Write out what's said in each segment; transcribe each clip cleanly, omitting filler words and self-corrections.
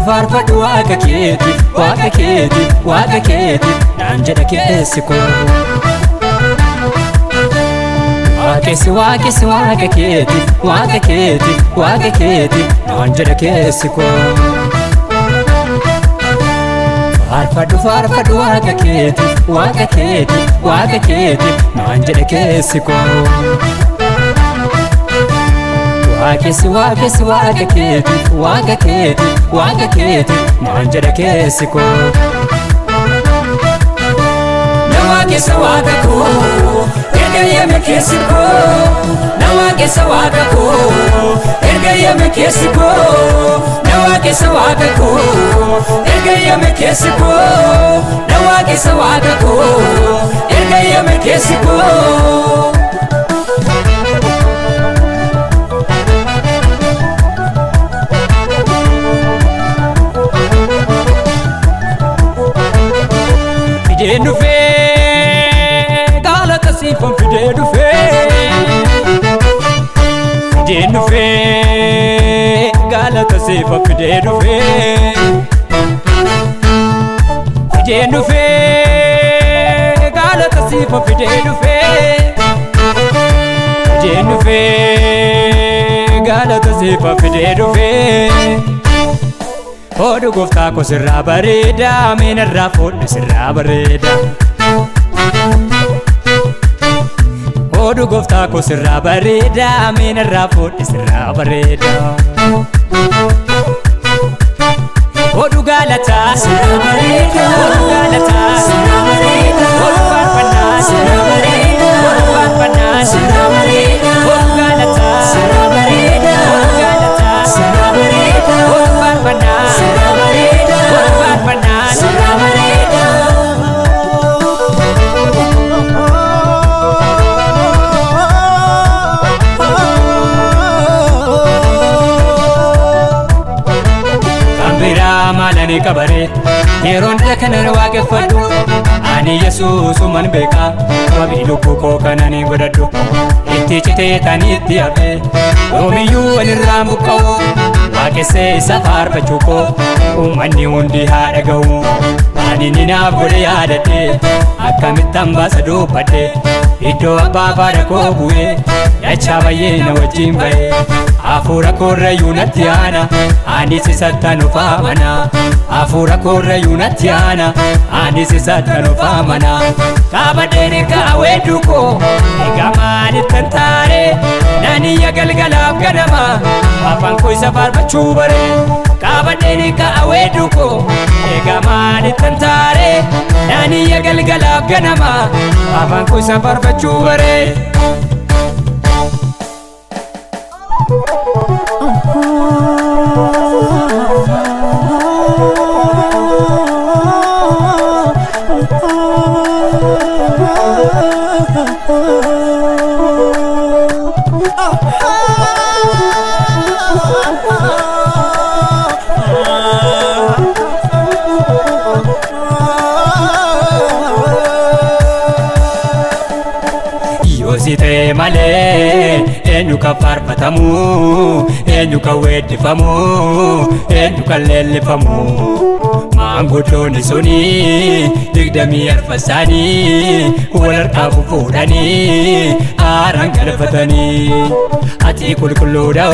Farfadu waaqa keeti naan jedha keessi koo waaqessi waaqa keeti naan jedha keessi koo farfadu waaqa keeti naan jedha keessi koo waaqessi waaqa keeti naan jedha keessi koo na waaqessa waaqa koo erga yeme keessi koo na waaqessa waaqa koo erga yeme keessi koo na waaqessa waaqa koo erga yeme keessi koo na waaqessa waaqa koo erga yeme keessi koo Fideen dhufee galata siifan fideen dhufee galata siifan fideen dhufee galata siifan fideen dhufee galata siifan fideen dhufee Odu goftaa ko sirraa bareeda meenarraa foodhe sirraa bareeda Odu goftaa ko sirraa bareeda meenarraa foodhe sirraa bareeda Odu galataa sirraa bareeda Odu galataa sirraa bareeda Odu faarfannaa sirraa bareeda Odu faarfannaa sirraa bareeda Odu galataa sirraa bareeda Odu galataa sirraa bareeda Odu faarfannaa Malani kabare yeron da kanan waaqeffadhu ani Yesuusuman beeka wabii lubbuu koo kanani godhadhu itti citee taniitti hafe yoomiyyuu walirraa buqqa'u waaqessee isa faarfachuu koo uummanni hundi haa dhaga'u ani ninaaf godhe yaadadhe akkamittan baasa dubbadhe iddoo abbaa faadha koo bu'ee dachaa baay'ee na wajjin ba'e Afura koorrayyuu natti aana anis isattan ufaamana Afura koorrayyuu natti aana anis isattan ufaamana Kaabadeen kaawweeddu koo egaa maalittan taare Naaniyya galgalaaf ganama afaan koo isa faarfachuu bare Kaabadeen kaawweeddu koo egaa maalittan taare Naaniyya galgalaaf ganama afaan koo isa faarfachuu bare Yosite male eenyu ka faarfatamu eenyu ka weeddifamu eenyu ka leellifamu maanguddoonni suni digdamii arfasaanii wal harkaa fuudhanii aaraan galfatanii ati qulqulluudha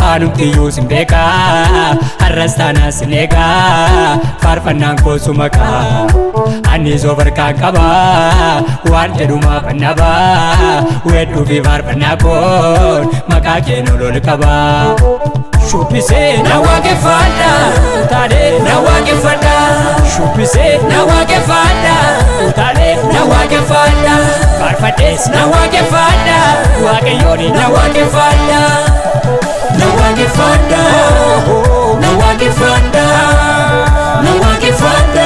haanumtiyyuu sin beekaa har'as taanaas sin eegaa faarfannaan koo sumakaa ani soo barkaan qabaa waan jedhumaa fannabaa weedduu fi faarfannaa koon maqaa keenuu lol qabaa Shubisee na waaqeffadha utaalee na waaqeffadha Shubisee na waaqeffadha utaalee na waaqeffadha farfadhes na waaqeffadha waaqayyooni na waaqeffadha na waaqeffadha na waaqeffadha na waaqeffadha